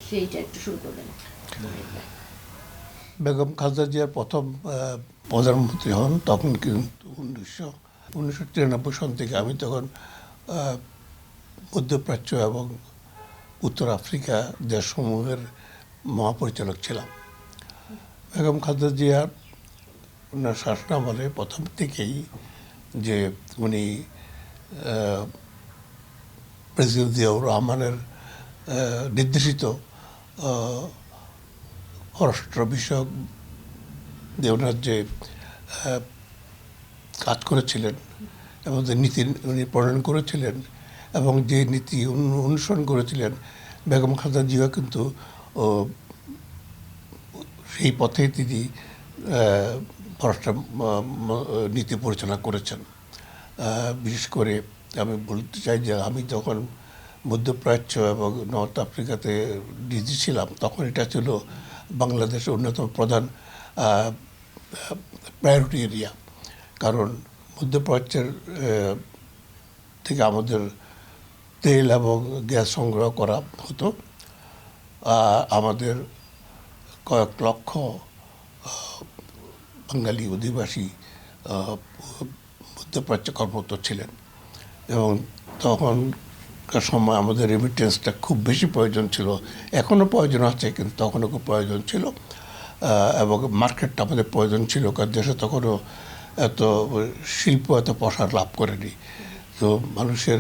সেইটা একটু শুরু করবেন। বেগম খালেদা জিয়ার প্রথম প্রধানমন্ত্রী হন তখন কিন্তু 1993 সন থেকে। আমি তখন মধ্যপ্রাচ্য এবং উত্তর আফ্রিকা দেশসমূহের মহাপরিচালক ছিলাম। বেগম খালেদা জিয়া ওনার শাসনামলে প্রথম থেকেই যে উনি প্রেসিডেন্ট জিয়াউর রহমানের নির্দেশিত পররাষ্ট্র বিষয়ক যে ওনার যে কাজ করেছিলেন এবং যে নীতি উনি প্রণয়ন করেছিলেন এবং যে নীতি অনুসরণ করেছিলেন, বেগম খালেদা জিয়া কিন্তু সেই পথেই তিনি পররাষ্ট্র নীতি পরিচালনা করেছেন। বিশেষ করে আমি বলতে চাই যে আমি যখন মধ্যপ্রাচ্য এবং নর্থ আফ্রিকাতে ডিজি ছিলাম তখন এটা ছিল বাংলাদেশের অন্যতম প্রধান প্রায়োরিটি এরিয়া। কারণ মধ্যপ্রাচ্যের থেকে আমাদের তেল এবং গ্যাস সংগ্রহ করা হতো। আমাদের কয়েক লক্ষ বাঙালি অধিবাসী মধ্যপ্রাচ্যে কর্মরত ছিলেন এবং তখনকার সময় আমাদের রেমিটেন্সটা খুব বেশি প্রয়োজন ছিল। এখনও প্রয়োজন আছে, কিন্তু তখনও খুব প্রয়োজন ছিল এবং মার্কেটটা আমাদের প্রয়োজন ছিল, কারণ দেশে তখনও এত শিল্প এত প্রসার লাভ করেনি। তো মানুষের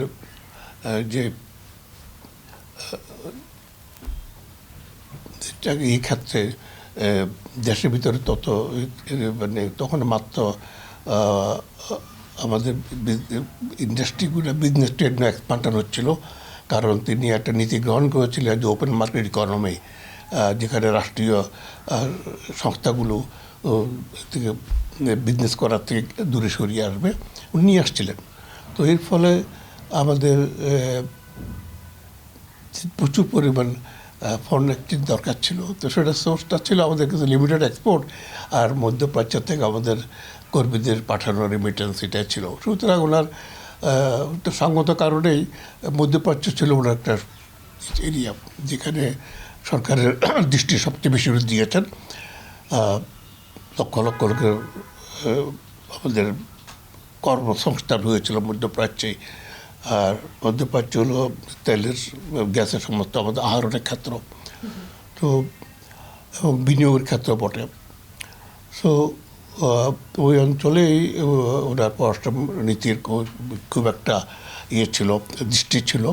যে এই ক্ষেত্রে দেশের ভিতরে তত মানে তখন মাত্র আমাদের ইন্ডাস্ট্রিগুলো বিজনেস ট্রেড এক্সপান্ডন হচ্ছিল, কারণ তিনি একটা নীতি গ্রহণ করেছিলেন যে ওপেন মার্কেট ইকোনমি, যেখানে রাষ্ট্রীয় সংস্থাগুলো থেকে বিজনেস করার থেকে দূরে সরিয়ে আসবে, উনি নিয়ে আসছিলেন। তো এর ফলে আমাদের প্রচুর পরিমাণ ফরেন এক্সচেঞ্জ দরকার ছিল। তো সেটা সোর্সটা ছিল আমাদের কাছে লিমিটেড এক্সপোর্ট, আর মধ্যপ্রাচ্য থেকে আমাদের কর্মীদের পাঠানো রেমিটেন্স এটাই ছিল। সুতরাং ওনার একটা সঙ্গত কারণেই মধ্যপ্রাচ্য ছিল ওনার একটা এরিয়া যেখানে সরকারের দৃষ্টি সবচেয়ে বেশি দিয়েছেন। লক্ষ লক্ষ লোকের আমাদের কর্মসংস্থান হয়েছিল মধ্যপ্রাচ্যে। আর মধ্যপ্রাচ্য হলো তেলের গ্যাসের সমস্ত আমাদের আহরণের ক্ষেত্র, তো এবং বিনিয়োগের ক্ষেত্র বটে। সো ওই অঞ্চলেই ওনার পররাষ্ট্র নীতির খুব একটা ইয়ে ছিল, দৃষ্টি ছিল।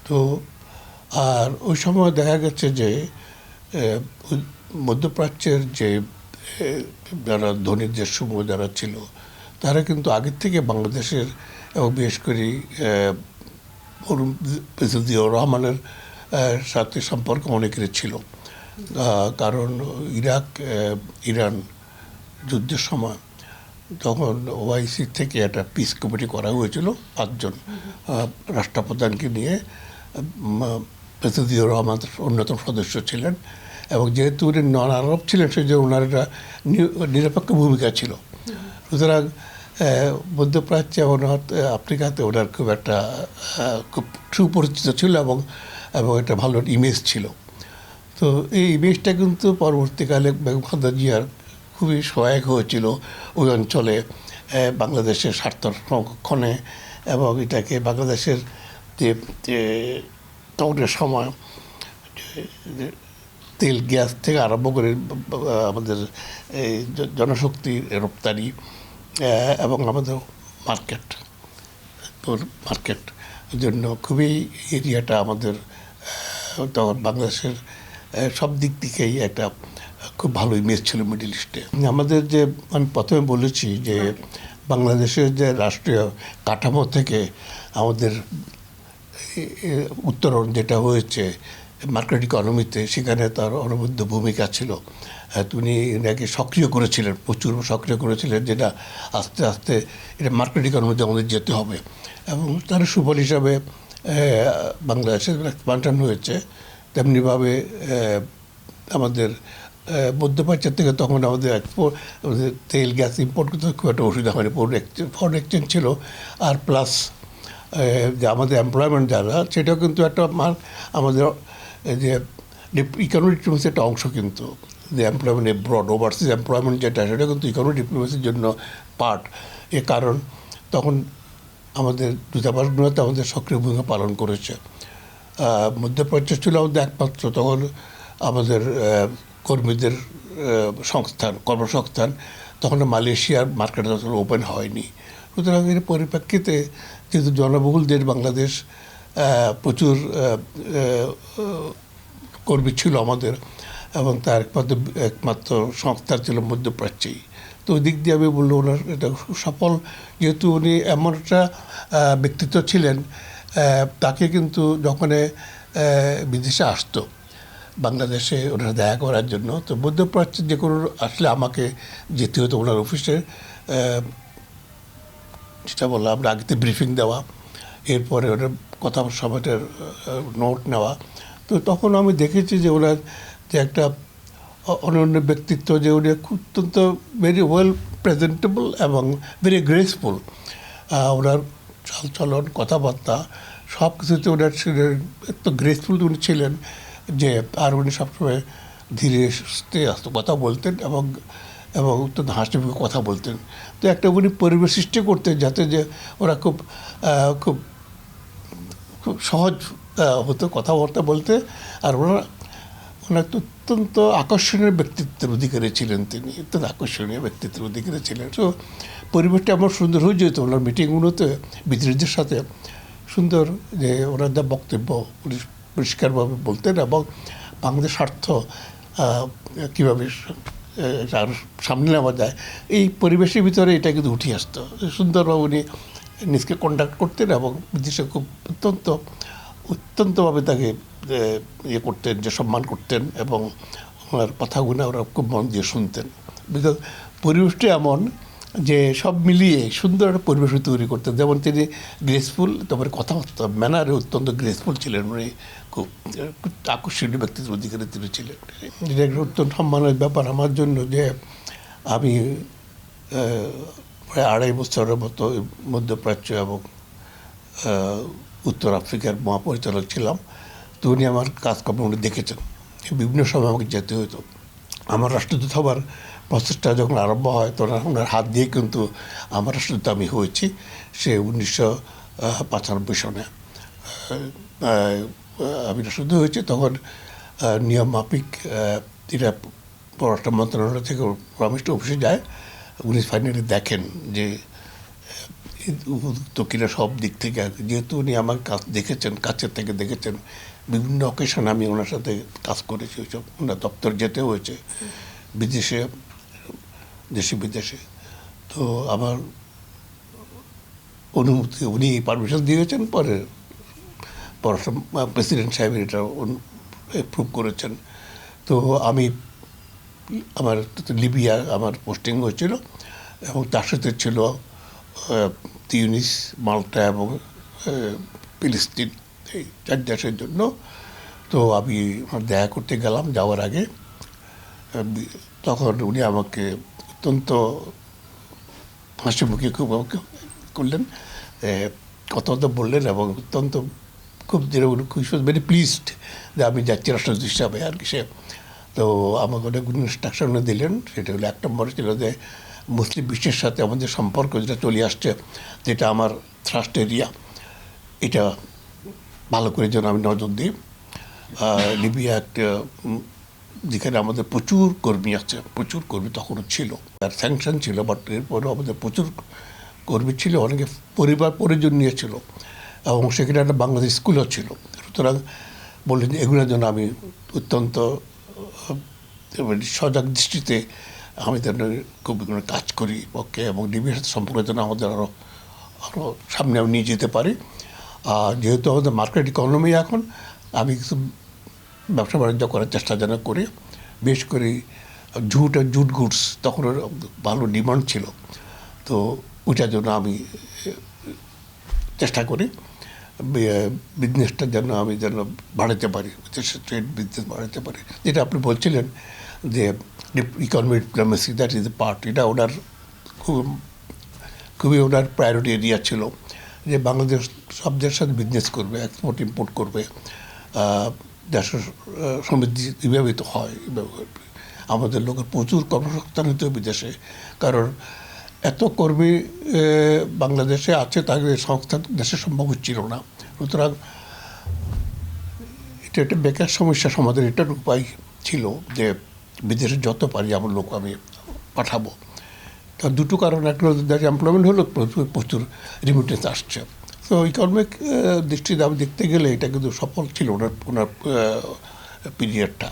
তো আর ওই সময় দেখা গেছে যে মধ্যপ্রাচ্যের যে যারা ধনী দেশসমূহ যারা ছিল তারা কিন্তু আগের থেকে বাংলাদেশের এবং বিশেষ করে প্রেসিডেন্ট জিয়াউর রহমানের সাথে সম্পর্ক অনেকের ছিল। কারণ ইরাক ইরান যুদ্ধের সময় তখন ওআইসি থেকে একটা পিস কমিটি করা হয়েছিল 5 জন রাষ্ট্রপ্রধানকে নিয়ে। প্রেসিডেন্ট জিয়াউর রহমান অন্যতম সদস্য ছিলেন এবং যেহেতু উনি নন আরব ছিলেন সেই জন্য ওনার একটা নিরপেক্ষ ভূমিকা ছিল। সুতরাং মধ্যপ্রাচ্য এবং আফ্রিকাতে ওনার খুব একটা খুব সুপরিচিত ছিল এবং একটা ভালো ইমেজ ছিল। তো এই ইমেজটা কিন্তু পরবর্তীকালে বেগম খালেদা জিয়ার খুবই সহায়ক হয়েছিল ওই অঞ্চলে বাংলাদেশের স্বার্থ সংরক্ষণে এবং এটাকে বাংলাদেশের যে তখনের সময় তেল গ্যাস থেকে আরম্ভ করে আমাদের এই জনশক্তির রপ্তানি এবং আমাদের মার্কেট জন্য খুবই এরিয়াটা আমাদের তখন বাংলাদেশের সব দিক থেকেই একটা খুব ভালো ইমেজ ছিল মিডল ইস্টে। আমাদের যে আমি প্রথমে বলেছি যে বাংলাদেশের যে রাষ্ট্রীয় কাঠামো থেকে আমাদের উত্তরণ যেটা হয়েছে মার্কেট ইকোনমিতে, সেখানে তার অনবদ্য ভূমিকা ছিল। তিনি এটাকে সক্রিয় করেছিলেন, প্রচুর সক্রিয় করেছিলেন, যেটা আস্তে আস্তে এটা মার্কেট ইকোনমিতে আমাদের যেতে হবে এবং তার সুফল হিসাবে বাংলাদেশের এক্সপানশন হয়েছে। তেমনিভাবে আমাদের মধ্যপ্রাচ্য থেকে তখন আমাদের তেল গ্যাস ইম্পোর্ট করতে খুব একটা অসুবিধা হয়নি, ফরেন এক্সচেঞ্জ ছিল। আর প্লাস যে আমাদের এমপ্লয়মেন্ট যারা, সেটাও কিন্তু একটা আমাদের যে ইকোনমিক ডিপ্লোমেসির একটা অংশ, কিন্তু যে এমপ্লয়মেন্ট এব্রড, ওভারসিজ এমপ্লয়মেন্ট যেটা, সেটা কিন্তু ইকোনমিক ডিপ্লোমেসির জন্য পার্ট। এর কারণ তখন আমাদের দূতাবাসগুলোতে আমাদের সক্রিয় ভূমিকা পালন করেছে। মধ্যপ্রাচ্য ছিল আমাদের একমাত্র তখন আমাদের কর্মীদের সংস্থান, কর্মসংস্থান। তখন মালয়েশিয়ার মার্কেট তখন ওপেন হয়নি। সুতরাং এর পরিপ্রেক্ষিতে যেহেতু জনবহুল দেশ বাংলাদেশ, প্রচুর কর্মী ছিল আমাদের, এবং তার একমাত্র সংস্থা ছিল মধ্যপ্রাচ্যেই। তো ওই দিক দিয়ে আমি বললো ওনার এটা সফল, যেহেতু উনি এমন একটা ব্যক্তিত্ব ছিলেন, তাকে কিন্তু যখন বিদেশে আসতো বাংলাদেশে ওনারা দেখা করার জন্য, তো মধ্যপ্রাচ্যের যে কোনো আসলে আমাকে যেতে হতো ওনার অফিসে, যেটা বললাম আমরা আগেতে ব্রিফিং দেওয়া, এরপরে ওনার কথা সবাইটার নোট নেওয়া। তো তখন আমি দেখেছি যে ওনার যে একটা অনন্য ব্যক্তিত্ব, যে উনি অত্যন্ত ভেরি ওয়েল প্রেজেন্টেবল এবং ভেরি গ্রেসফুল। ওনার চালচলন, কথাবার্তা সব কিছুতে ওনার এত গ্রেসফুল উনি ছিলেন যে, আর উনি সবসময় ধীরে সুস্থে কথা বলতেন এবং অত্যন্ত হাসি মুখে কথা বলতেন। তো একটা উনি পরিবেশ সৃষ্টি করতেন যাতে যে ওরা খুব খুব খুব সহজ হতো কথাবার্তা বলতে। আর ওনার অত্যন্ত আকর্ষণীয় ব্যক্তিত্বের অধিকারী ছিলেন তিনি, অত্যন্ত আকর্ষণীয় ব্যক্তিত্বের অধিকারী ছিলেন। তো পরিবেশটা এমন সুন্দর হয়ে যেত ওনার মিটিংগুলোতে বিদেশিদের সাথে, সুন্দর যে ওনাদের বক্তব্য উনি পরিষ্কারভাবে বলতেন এবং বাংলাদেশ স্বার্থ কীভাবে আর সামনে নেওয়া যায়, এই পরিবেশের ভিতরে এটা কিন্তু উঠে আসতো। সুন্দরভাবে উনি নিজকে কন্ডাক্ট করতেন এবং বিদেশে খুব অত্যন্তভাবে তাকে ইয়ে করতেন, যে সম্মান করতেন, এবং ওনার কথাগুলো ওরা খুব মন দিয়ে শুনতেন। বিকজ পরিবেশটা এমন যে সব মিলিয়ে সুন্দর একটা পরিবেশ তৈরি করতেন। যেমন তিনি গ্রেসফুল, তারপরে কথাবার্তা ম্যানারে অত্যন্ত গ্রেসফুল ছিলেন, উনি খুব আকর্ষণীয় ব্যক্তিত্বের অধিকারী তিনি ছিলেন। এটা একটা অত্যন্ত সম্মানের ব্যাপার আমার জন্য যে আমি প্রায় 2.5 বছরের মতো মধ্যপ্রাচ্য এবং উত্তর আফ্রিকার মহাপরিচালক ছিলাম। তো উনি আমার কাজকর্ম উনি দেখেছেন, বিভিন্ন সময় আমাকে যেতে হতো। আমার রাষ্ট্রদূত হবার প্রসেসটা যখন আরম্ভ হয় তখন ওনার হাত দিয়ে কিন্তু আমার রাষ্ট্রদূত আমি হয়েছি, সে 1995 সনে আমি রাষ্ট্রদূত হয়েছি। তখন নিয়ম মাফিক এটা পররাষ্ট্র মন্ত্রণালয় থেকে পরামর্শ অফিসে যায়, উনি ফাইনালি দেখেন যে উপযুক্ত কিনা সব দিক থেকে। যেহেতু উনি আমার কাজ দেখেছেন, কাছের থেকে দেখেছেন, বিভিন্ন অকেশন আমি ওনার সাথে কাজ করেছি, ওইসব ওনার দপ্তর যেতে হয়েছে বিদেশে, দেশে বিদেশে। তো আমার অনুমতি উনি পারমিশন দিয়েছেন, পরে পররাষ্ট্র প্রেসিডেন্ট সাহেব এটা অ্যাপ্রুভ করেছেন। তো আমি আমার লিবিয়া আমার পোস্টিং হয়েছিল, এবং তার সাথে ছিল তিউনিস, মাল্টা এবং ফিলিস্তিন, এই 4 দেশের জন্য। তো আমি দেখা করতে গেলাম যাওয়ার আগে, তখন উনি আমাকে অত্যন্ত হাসি মুখে খুব আমাকে করলেন, কথাবার্তা বললেন, এবং অত্যন্ত খুব ভেরি প্লিজড যে আমি যাচ্ছি রাষ্ট্রদূত হিসাবে আর কি। সে তো আমাকে অনেকগুলো ইনস্ট্রাকশন দিলেন। সেটা হলো 1 নম্বর ছিল যে মুসলিম বিশ্বের সাথে আমাদের সম্পর্ক যেটা চলে আসছে, যেটা আমার থ্রাস্ট এরিয়া, এটা ভালো করে যেন আমি নজর দিই। লিবিয়া একটা যেখানে আমাদের প্রচুর কর্মী আছে, প্রচুর কর্মী তখনও ছিল, আর স্যাংশন ছিল, বাট এরপরেও আমাদের প্রচুর কর্মী ছিল, অনেকে পরিবার পরিজন নিয়েছিল, এবং সেখানে একটা বাংলাদেশ স্কুলও ছিল। সুতরাং বললেন যে এগুলোর জন্য আমি অত্যন্ত সজাগ দৃষ্টিতে আমি যেন খুব কাজ করি পক্ষে, এবং লিবিয়ার সাথে সম্পর্কের জন্য আমাদের আরও সামনে আমি নিয়ে যেতে পারি। আর যেহেতু আমাদের মার্কেট ইকোনমি এখন, আমি কিছু ব্যবসা বাণিজ্য করার চেষ্টা যেন করি, বেশ করে জুট আর জুট গুডস তখন ভালো ডিমান্ড ছিল। তো ওইটার জন্য আমি চেষ্টা করি বিজনেসটা যেন আমি যেন বাড়াতে পারি, ট্রেড বিজনেস বাড়াতে পারি। যেটা আপনি বলছিলেন যে economic diplomacy, that is a part, এটা ওনার খুবই ওনার প্রায়োরিটি এরিয়া ছিল, যে বাংলাদেশ সব দেশের সাথে বিজনেস করবে, এক্সপোর্ট ইম্পোর্ট করবে, দেশের সমৃদ্ধি এভাবেই তো হয়। আমাদের লোকের প্রচুর কর্মসংস্থান হতো বিদেশে, কারণ এত কর্মী বাংলাদেশে আছে, তাকে সংস্থান দেশে সম্ভব হচ্ছিল না। সুতরাং এটা একটা বেকার সমস্যা সমাধান এটার উপায় ছিল যে বিদেশে যত পারি আমার লোক আমি পাঠাবো। তার দুটো কারণ, একটা দেশে এমপ্লয়মেন্ট হলো, প্রচুর রিমিটেন্স আসছে। তো ইকোনমিক দৃষ্টিতে আমি দেখতে গেলে এটা কিন্তু সফল ছিল ওনার পিরিয়ডটা।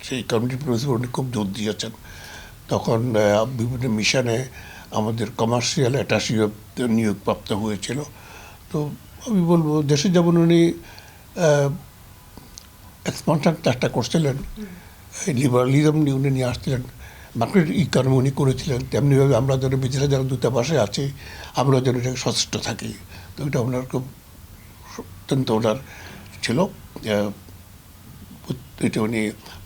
সেই ইকোনমিক ডিপ্লোমেসির উনি খুব জোর দিয়েছেন। তখন বিভিন্ন মিশনে আমাদের কমার্শিয়াল অ্যাটাশিও নিয়োগপ্রাপ্ত হয়েছিল। তো আমি বলবো দেশে যেমন উনি এক্সপানশন চেষ্টা করছিলেন, লিবারালিজম উনি নিয়ে আসছিলেন, মার্কেট ইকোনমি উনি করেছিলেন, তেমনিভাবে আমরা যেন বিদেশে যারা দূতাবাসে আছি আমরা যেন এটাকে সচেষ্ট থাকি। তো এটা ওনার খুব অত্যন্ত ওনার ছিল, এটা উনি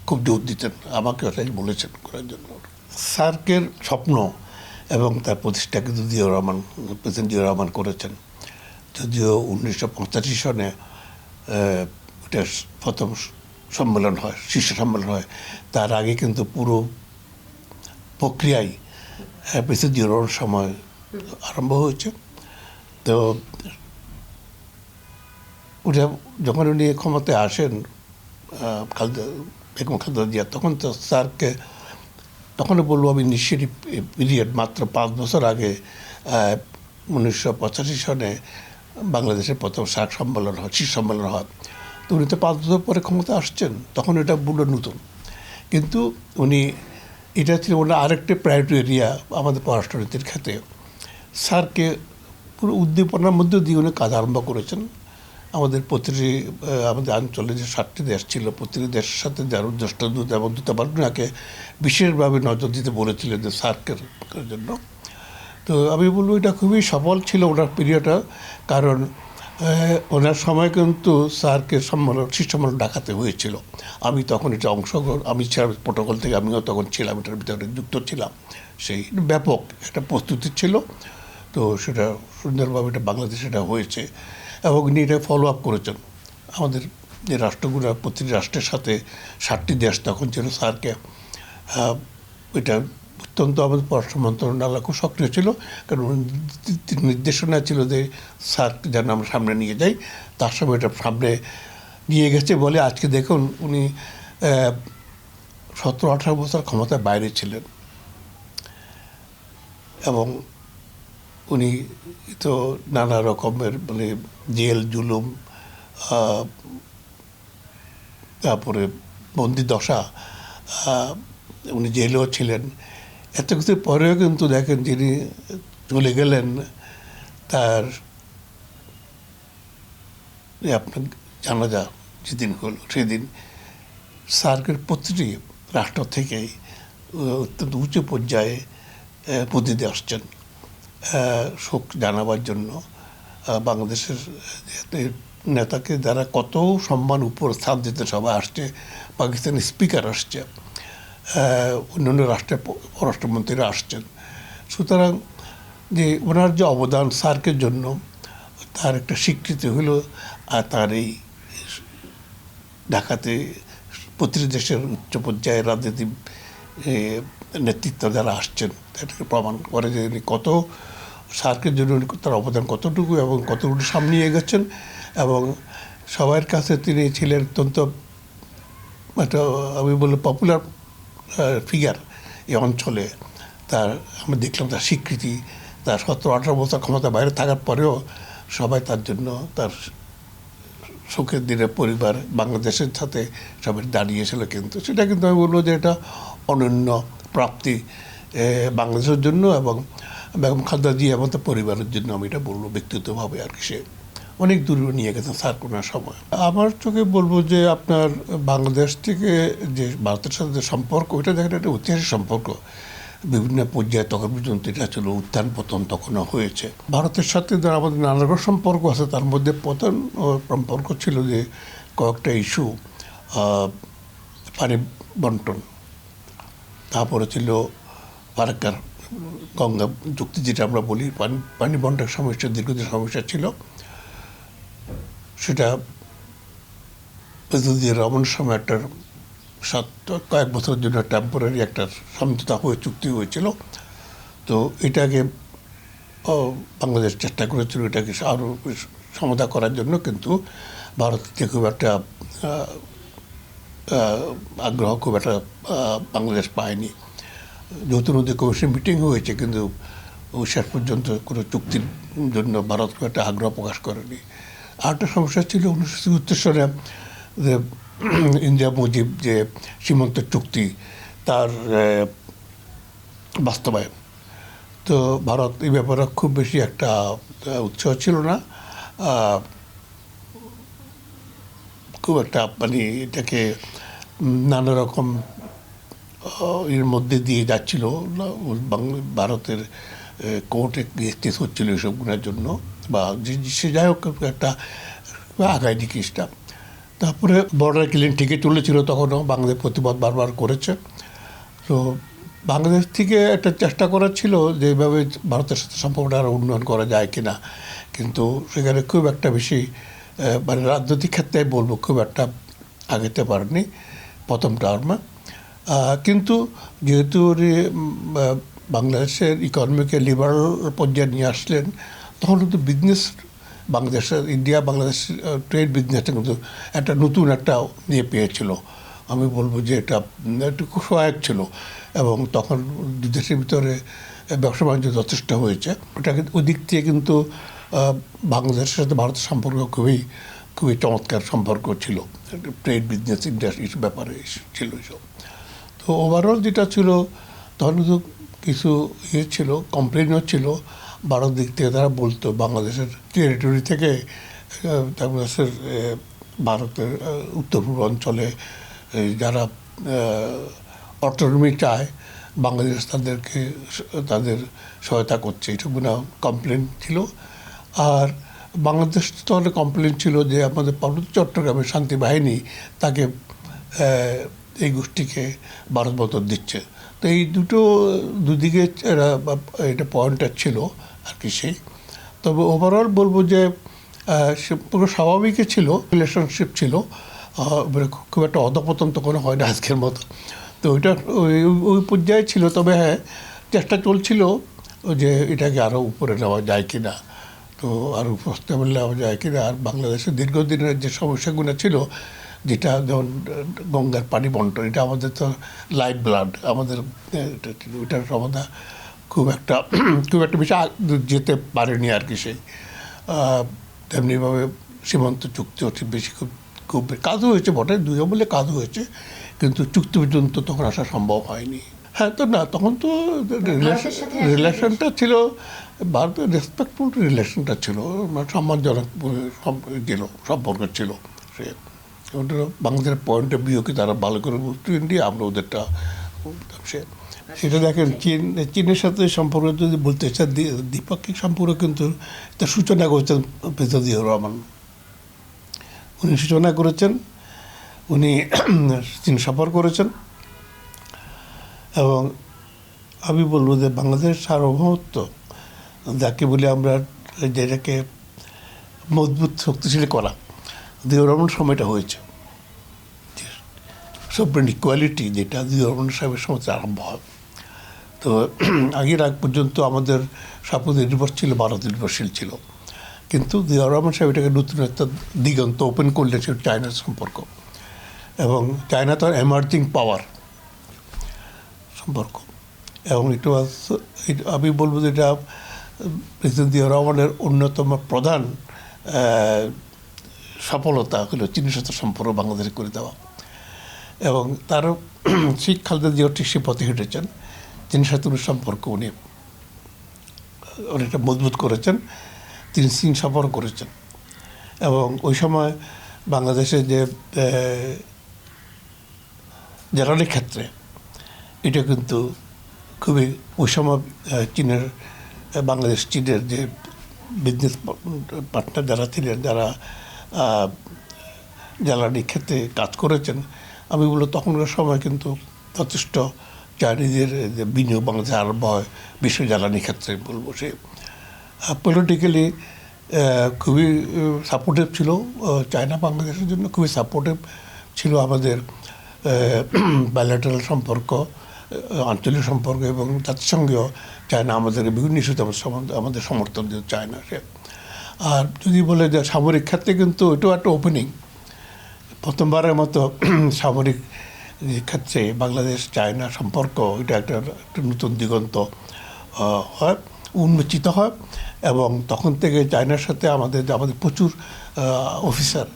খুব জোর দিতেন, আমাকে ওটাই বলেছেন করার জন্য। সার্কের স্বপ্ন এবং তার প্রতিষ্ঠা কিন্তু জিয়াউর রহমান, প্রেসিডেন্ট জিয়াউর রহমান করেছেন। যদিও 1985 সনে এটা প্রথম সম্মেলন হয়, শীর্ষ সম্মেলন হয়, তার আগে কিন্তু পুরো প্রক্রিয়ায় প্রেসিডেন্ট জিয়াউর রহমানের সময় আরম্ভ হয়েছে। তো ওটা যখন উনি ক্ষমতায় আসেন বেগম খালেদা জিয়া, তখন তো স্যারকে তখনও বলবো আমি ইনিশিয়েটিভ পিরিয়ড মাত্র 5 বছর আগে 1985 সনে বাংলাদেশের প্রথম সার্ক সম্মেলন হয়, শীর্ষ সম্মেলন হয়। তো উনি তো 5 বছর পরে ক্ষমতা আসছেন, তখন এটা পুরো নতুন। কিন্তু উনি এটা ছিল ওনার আরেকটা প্রায়োরিটি এরিয়া আমাদের পররাষ্ট্রনীতির ক্ষেত্রে। স্যারকে পুরো উদ্দীপনার মধ্যে দিয়ে উনি কাজ আরম্ভ করেছেন। আমাদের আমাদের অঞ্চলে যে 7টি দেশ ছিল, প্রতিটি দেশের সাথে যার রাষ্ট্রদূত এবং দূতাবাসকে বিশেষভাবে নজর দিতে বলেছিলেন যে সার্কের জন্য। তো আমি বলবো এটা খুবই সফল ছিল ওনার পিরিয়ডটা, কারণ ওনার সময় কিন্তু সার্কের শীর্ষ সম্মেলন ঢাকাতে হয়েছিল। আমি তখন এটা আমি ছিলাম প্রোটোকল থেকে, আমিও তখন ছিলাম, এটার ভিতরে যুক্ত ছিলাম। সেই ব্যাপক একটা প্রস্তুতি ছিল। তো সেটা সুন্দরভাবে এটা বাংলাদেশে এটা হয়েছে এবং উনি এটা ফলো আপ করেছেন। আমাদের যে রাষ্ট্রগুলো, প্রতিটি রাষ্ট্রের সাথে 7টি দেশ তখন ছিল সার্কে, এটা অত্যন্ত আমাদের পররাষ্ট্র মন্ত্রণালয় খুব সক্রিয় ছিল, কারণ নির্দেশনা ছিল যে সার্ক যেন আমরা সামনে নিয়ে যাই। তার সময় এটা সামনে নিয়ে গেছে বলে আজকে দেখুন উনি 17-18 বছর ক্ষমতার বাইরে ছিলেন এবং উনি তো নানা রকমের মানে জেল জুলুম, তারপরে বন্দি দশা, উনি জেলেও ছিলেন। এত কিছুর পরেও কিন্তু দেখেন যিনি চলে গেলেন, তার আপনার জানাজা যেদিন হলো সেদিন সার্কের প্রতিটি রাষ্ট্র থেকেই অত্যন্ত উঁচু পর্যায়ে প্রতিনিধি আসছেন শোক জানাবার জন্য। বাংলাদেশের নেতাকে যারা কত সম্মান উপর স্থান দিতে সবাই আসছে, পাকিস্তানের স্পিকার আসছে, অন্যান্য রাষ্ট্রের পররাষ্ট্রমন্ত্রীরা আসছেন। সুতরাং যে ওনার যে অবদান সার্কের জন্য, তার একটা স্বীকৃতি হলো। আর তার এই ঢাকাতে প্রতিটি দেশের উচ্চ পর্যায়ে রাজনীতি নেতৃত্ব যারা আসছেন, এটাকে প্রমাণ করে যে উনি কত সার্কের জন্য তার অবদান কতটুকু এবং কতটুকু সামনে এগোচ্ছেন। এবং সবার কাছে তিনি ছিলেন অত্যন্ত একটা আমি বলবো পপুলার ফিগার এই অঞ্চলে। তার আমি দেখলাম তার স্বীকৃতি, তার 17-18 বছর ক্ষমতা বাইরে থাকার পরেও সবাই তার জন্য তার সুখের দিনে পরিবার বাংলাদেশের সাথে সবাই দাঁড়িয়েছিল। কিন্তু সেটা কিন্তু আমি বলবো যে এটা অনন্য প্রাপ্তি বাংলাদেশের জন্য এবং বেগম খালেদা জিয়া এবং তার পরিবারের জন্য। আমি এটা বলবো ব্যক্তিগতভাবে আর কি, সে অনেক দূরে নিয়ে গেছেন স্যার কোনার সময়। আমার চোখে বলবো যে আপনার বাংলাদেশ থেকে যে ভারতের সাথে যে সম্পর্ক, ওইটা দেখেন একটা ঐতিহাসিক সম্পর্ক। বিভিন্ন পর্যায়ে তখন পর্যন্ত এটা ছিল উত্থান পতন তখনও হয়েছে। ভারতের সাথে যারা আমাদের নানা রকম সম্পর্ক আছে, তার মধ্যে প্রধান সম্পর্ক ছিল যে কয়েকটা ইস্যু, পানি বন্টন, তারপরে ছিল ফারাক্কার গঙ্গা চুক্তি যেটা আমরা বলি, পানি বন্টনের সমস্যা দীর্ঘদিন সমস্যা ছিল। সেটা প্রেসিডেন্ট রহমানের সময় একটা কয়েক বছরের জন্য টেম্পোরারি একটা সমঝোতা চুক্তি হয়েছিল। তো এটাকে বাংলাদেশ চেষ্টা করেছিল এটাকে আরও সমাধা করার জন্য, কিন্তু ভারত থেকে খুব একটা আগ্রহ খুব একটা বাংলাদেশ পায়নি। যৌথ নদী কমিশন মিটিং হয়েছে, কিন্তু শেষ পর্যন্ত কোনো চুক্তির জন্য ভারত খুব একটা আগ্রহ প্রকাশ করেনি। আরেকটা সমস্যা ছিল 1974 সালে যে ইন্দিরা মুজিব যে সীমান্ত চুক্তি তার বাস্তবায়ন। তো ভারত এই ব্যাপারে খুব বেশি একটা উৎসাহ ছিল না, খুব একটা মানে এটাকে নানা রকম এর মধ্যে দিয়ে যাচ্ছিল। ভারতের কোর্টে কেস হচ্ছিল এসবগুলোর জন্য, বা সে যাই হোক একটা আগায়নি কেসটা। তারপরে বর্ডার ক্লিন ঠিকই চলেছিল, তখনও বাংলাদেশ প্রতিবাদ বারবার করেছে। তো বাংলাদেশ থেকে একটা চেষ্টা করা ছিল যে এইভাবে ভারতের সাথে সম্পর্কটা আরও উন্নয়ন করা যায় কিনা, কিন্তু সেখানে খুব একটা বেশি মানে রাজনৈতিক ক্ষেত্রে বলবো খুব একটা আগাতে পারেনি প্রথম টার্মে। কিন্তু যেহেতু বাংলাদেশের ইকোনমিকে লিবারাল পর্যায়ে নিয়ে আসলেন, তখন কিন্তু বিজনেস বাংলাদেশের ইন্ডিয়া বাংলাদেশ ট্রেড বিজনেসটা কিন্তু একটা নতুন একটা নিয়ে পেয়েছিল। আমি বলবো যে এটা একটু খুব সহায়ক ছিল, এবং তখন দুই দেশের ভিতরে ব্যবসা বাণিজ্য যথেষ্ট হয়েছে। ওটাকে ওই দিক থেকে কিন্তু বাংলাদেশের সাথে ভারতের সম্পর্ক খুবই খুবই চমৎকার সম্পর্ক ছিল, ট্রেড বিজনেস ইন্ডাস্ট্রি ব্যাপারে ছিল এসব। তো ওভারঅল যেটা ছিল, তখন কিন্তু কিছু ছিল, কমপ্লেনও ছিল ভারত দিক থেকে। তারা বলতো বাংলাদেশের টেরিটরি থেকে বাংলাদেশের ভারতের উত্তর পূর্ব অঞ্চলে যারা অটোনমি চায়, বাংলাদেশ তাদেরকে তাদের সহায়তা করছে, এটুকু না কমপ্লেন ছিল। আর বাংলাদেশ তাহলে কমপ্লেন ছিল যে আমাদের পার্বত্য চট্টগ্রামের শান্তি বাহিনী তাকে এই গোষ্ঠীকে ভারত মদত দিচ্ছে। তো এই দুদিকে এটা পয়েন্টটা ছিল আর কি সেই। তবে ওভারঅল বলবো যে পুরো স্বাভাবিকই ছিল, রিলেশনশিপ ছিল, খুব একটা অধপতন তো কোনো হয় না আজকের মতো। তো ওইটা ওই পর্যায়ে ছিল। তবে হ্যাঁ, চেষ্টা চলছিল যে এটাকে আরও উপরে নেওয়া যায় কি না, তো আরও উপস্থাপন নেওয়া যায় কি না। আর বাংলাদেশের দীর্ঘদিনের যে সমস্যাগুলো ছিল, যেটা যেমন গঙ্গার পানি বন্টন, এটা আমাদের তো লাইফ ব্লাড, আমাদের ওইটার সমাধান খুব একটা বেশি যেতে পারেনি আর কি সেই। তেমনিভাবে সীমান্ত চুক্তি বেশি খুব কাজও হয়েছে বটে, দুই বলে কাজও হয়েছে, কিন্তু চুক্তি পর্যন্ত তখন আসা সম্ভব হয়নি। হ্যাঁ, তো না, তখন তো রিলেশনটা ছিল, ভারতের রেসপেক্টফুল রিলেশনটা ছিল, সম্মানজনক ছিল, সম্পর্ক ছিল। সে ওটা বাংলাদেশের পয়েন্ট অফ ভিউকে তারা ভালো করে বুঝতে দিয়ে আমরা ওদেরটা সেটা দেখেন। চীনের সাথে সম্পর্ক যদি বলতে চান, দ্বিপাক্ষিক সম্পর্ক কিন্তু তার সূচনা করেছেন প্রেসিডেন্ট জিয়াউর রহমান। উনি সূচনা করেছেন, উনি চীন সফর করেছেন, এবং আমি বলবো যে বাংলাদেশের সার্বভৌমত্ব যাকে বলে আমরা, যেটাকে মজবুত শক্তিশালী করা, জিয়াউর রহমান সময়টা হয়েছে। সফরেন ইকুয়ালিটি যেটা জিয়াউর রহমান সাহেবের সময় আরম্ভ হয়। তো আগের আগ পর্যন্ত আমাদের সাপোজ নির্ভরশীল ভারত নির্ভরশীল ছিল, কিন্তু জিয়াউর রহমান সাহেব এটাকে নতুন একটা দিগন্ত ওপেন করলে সে চায়নার সম্পর্ক, এবং চায়না তো এমার্জিং পাওয়ার সম্পর্ক। এবং এটা আমি বলবো যে এটা প্রেসিডেন্ট জিয়াউর রহমানের অন্যতম প্রধান সফলতা হলো চীনের সাথে সম্পর্ক বাংলাদেশে করে দেওয়া। এবং তারও শেখ খালেদা জিয়া ঠিক সে পথে হেঁটেছেন, চীনের সাথে সম্পর্ক উনি অনেকটা মজবুত করেছেন, তিনি চীন সফর করেছেন। এবং ওই সময় বাংলাদেশে যে জ্বালানি ক্ষেত্রে এটা কিন্তু খুবই, ওই সময় চীনের চীনের যে বিজনেস পার্টনার যারা ছিলেন, যারা জ্বালানি ক্ষেত্রে কাজ করেছেন, আমি বলবো তখনকার সময় কিন্তু যথেষ্ট চাইনিজের যে বিনিয়োগ বাংলাদেশে আরম্ভ হয় বিশ্ব জ্বালানি ক্ষেত্রে। বলবো সে পলিটিক্যালি খুবই সাপোর্টিভ ছিল, চায়না বাংলাদেশের জন্য খুবই সাপোর্টিভ ছিল আমাদের বাইলেটারাল সম্পর্ক, আঞ্চলিক সম্পর্ক, এবং জাতিসংঘেও চায়না আমাদের বিভিন্ন ইস্যুতে আমাদের সমর্থন দিতে চায় না সে। আর যদি বলে যে সামরিক ক্ষেত্রে কিন্তু এটাও একটা ওপেনিং, প্রথমবারের মতো সামরিক ক্ষেত্রে বাংলাদেশ চায়না সম্পর্ক এটা একটা নতুন দিগন্ত হয়, উন্মোচিত হয়। এবং তখন থেকে চায়নার সাথে আমাদের প্রচুর অফিসার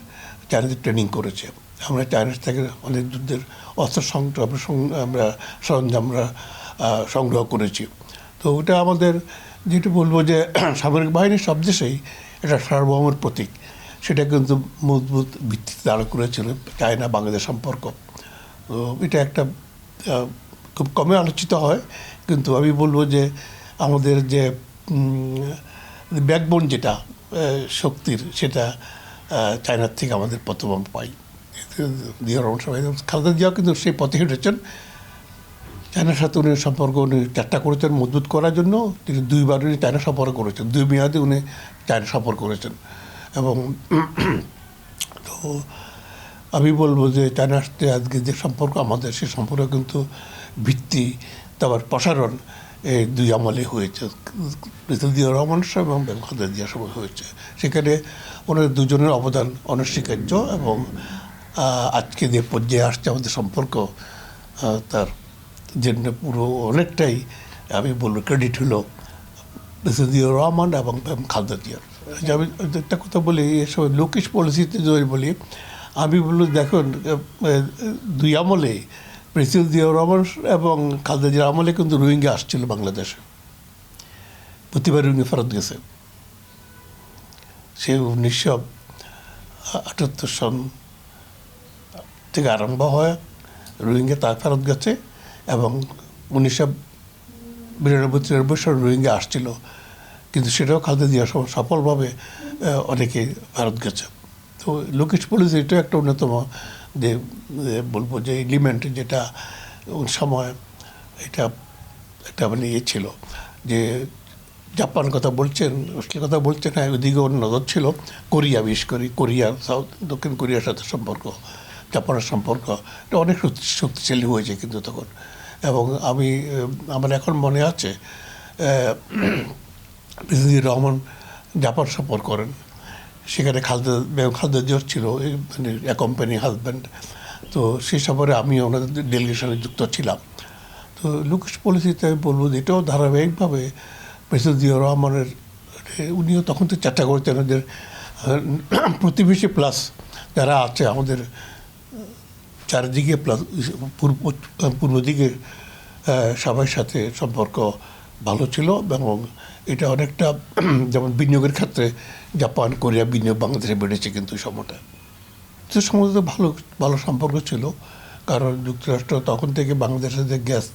চায়নাতে ট্রেনিং করেছে। আমরা চায়না থেকে অনেক যুদ্ধের অস্ত্র আমরা সরঞ্জাম আমরা সংগ্রহ করেছি। তো ওটা আমাদের যেটা বলবো যে সামরিক বাহিনীর সব দেশেই এটা সার্বভৌমের প্রতীক, সেটা কিন্তু মজবুত ভিত্তিতে দাঁড় করেছিল চায়না বাংলাদেশ সম্পর্ক। তো এটা একটা খুব কমে আলোচিত হয়, কিন্তু আমি বলবো যে আমাদের যে ব্যাকবোন যেটা শক্তির, সেটা চায়নার থেকে আমাদের প্রথম পাই। জিয়া রহমান সাহেব, খালেদা জিয়াও কিন্তু সেই পথে হেঁটেছেন। চায়নার সাথে উনি সম্পর্ক উনি চেষ্টা করেছেন মজবুত করার জন্য। তিনি দুইবার উনি চায়না সফর করেছেন, 2 মেয়াদে উনি চায়না সফর করেছেন। এবং তো আমি বলবো যে চায়নার সাথে আজকে যে সম্পর্ক আমাদের, সেই সম্পর্ক কিন্তু ভিত্তি তারপর প্রসারণ এই 2 আমলে হয়েছে, জিয়া রহমান সাহেব এবং খালেদা জিয়ার সময় হয়েছে। সেখানে ওনাদের দুজনের অবদান অনস্বীকার্য। এবং আজকে যে পর্যায়ে আসছে আমাদের সম্পর্ক, তার জন্য পুরো অনেকটাই আমি বলবো ক্রেডিট হলো জিয়া রহমান এবং খালেদা জিয়ার। আমি একটা কথা বলি, এসব লোকেশ পলিসিতে যদি বলি, আমি বললো দেখুন 2 আমলে প্রেসিডেন্ট জিয়া রহমান এবং খালেদা জিয়ার আমলে কিন্তু রোহিঙ্গা আসছিল বাংলাদেশে, প্রতিবার রোহিঙ্গা ফেরত গেছে। সে 1978 সন থেকে আরম্ভ হয় রোহিঙ্গা তার ফেরত গেছে, এবং 1992-93 সালে রোহিঙ্গা আসছিল, কিন্তু সেটাও খালেদা জিয়া সফলভাবে অনেকে ফেরত গেছে। তো লোকেশ পলিসি এটা একটা অন্যতম যে বলবো যে এলিমেন্ট, যেটা সময় এটা একটা মানে ছিল যে জাপান কথা বলছেন, অস্ট্রেলিয়ার কথা বলছেন, হ্যাঁ ওইদিকে ওর নজর ছিল। কোরিয়া, বিশেষ করে কোরিয়া, দক্ষিণ কোরিয়ার সাথে সম্পর্ক, জাপানের সম্পর্ক এটা অনেক শক্তিশালী হয়েছে কিন্তু তখন। এবং আমার এখন মনে আছে প্রেসিডেন্ট রহমান জাপান সফর করেন, সেখানে খালেদা জিয়া ছিল মানে অ্যাকম্পানি হাজব্যান্ড। তো সেই সফরে আমি ওনাদের ডেলিগেশনে যুক্ত ছিলাম। তো লোকেশ পলিসিতে আমি বলবো যে এটাও ধারাবাহিকভাবে প্রেসিডেন্ট জিয়া রহমানের, উনিও তখন তো চেষ্টা করতেন ওদের প্রতিবেশী প্লাস যারা আছে আমাদের চারিদিকে প্লাস পূর্ব দিকে সবার সাথে সম্পর্ক ভালো ছিল। এবং এটা অনেকটা যেমন বিনিয়োগের ক্ষেত্রে জাপান, কোরিয়া বিনিয়োগ বাংলাদেশে বেড়েছে কিন্তু সময়টা। তো সময় তো ভালো ভালো সম্পর্ক ছিল, কারণ যুক্তরাষ্ট্র তখন থেকে বাংলাদেশের যে গ্যাস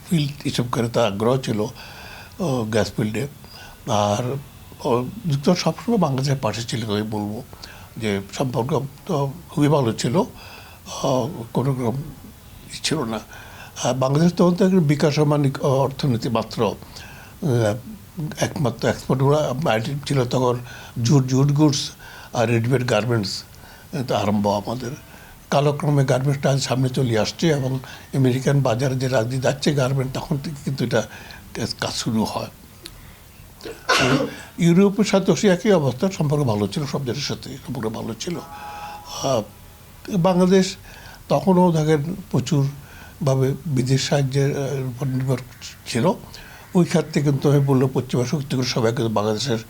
ফিল্ড এসব করে তার আগ্রহ ছিল গ্যাস ফিল্ডে। আর যুক্তরাষ্ট্র সবসময় বাংলাদেশের পাশে ছিল। আমি বলবো যে সম্পর্ক তো খুবই ভালো ছিল, কোনো রকম ছিল না। বাংলাদেশ তখন তো বিকাশমান অর্থনীতি মাত্র, একমাত্র এক্সপোর্ট আইটেম ছিল তখন জুট গুডস আর রেডিমেড গার্মেন্টস তো আরম্ভ আমাদের। কালক্রমে গার্মেন্টসটা সামনে চলে আসছে, এবং আমেরিকান বাজারে যে রাজ্যে যাচ্ছে গার্মেন্ট, তখন থেকে কিন্তু এটা কাজ শুরু হয়। ইউরোপের সাথে সে একই অবস্থা, সম্পর্ক ভালো ছিল, সব দেশের সাথে সম্পর্ক ভালো ছিল। বাংলাদেশ তখনও দেখেন প্রচুরভাবে বিদেশ সাহায্যের উপর নির্ভর ছিল। ওই ক্ষেত্রে কিন্তু আমি বললো পশ্চিমা শক্তিগুলো সবাই কিন্তু বাংলাদেশের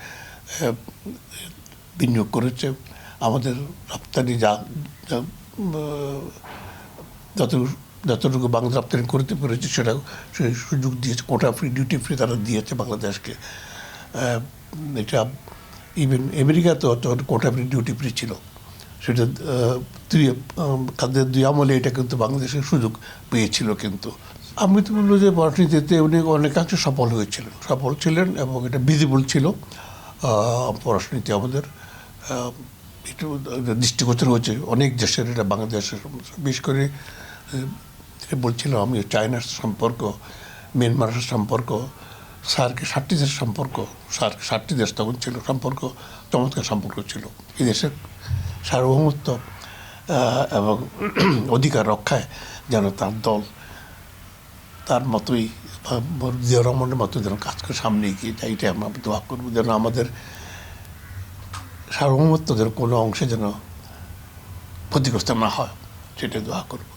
বিনিয়োগ করেছে। আমাদের রপ্তানি যতটুকু বাংলা রপ্তানি করতে পেরেছে সেটা সেই সুযোগ দিয়েছে, কোটা ফ্রি, ডিউটি ফ্রি তারা দিয়েছে বাংলাদেশকে। এটা ইভেন আমেরিকাতেও তখন কোটা ফ্রি, ডিউটি ফ্রি ছিল। সেটা তাদের 2 আমলে এটা কিন্তু বাংলাদেশের সুযোগ পেয়েছিল। কিন্তু আমি তো বলবো যে পররাষ্ট্রনীতিতে উনি অনেকাংশে সফল ছিলেন, এবং এটা ভিজিবল ছিল। পররাষ্ট্রনীতি আমাদের একটু দৃষ্টিগোচর হয়েছে অনেক দেশের, এটা বাংলাদেশের। বিশেষ করে বলছিলাম আমি চায়নার সম্পর্ক, মিয়ানমারের সম্পর্ক, সার্কের 7টি দেশের সম্পর্ক, 7টি দেশ তখন ছিল, সম্পর্ক চমৎকার সম্পর্ক ছিল। এই দেশের সার্বভৌমত্ব এবং অধিকার রক্ষায় যেন তার দল তার মতোই জিয়া রহমানের মতো যেন কাজ করে সামনে এগিয়ে যায়, এটাই আমরা দোয়া করবো, যেন আমাদের সার্বভৌমত্ব যেন কোনো অংশে যেন ক্ষতিগ্রস্ত না হয়, সেটা দোয়া করবো।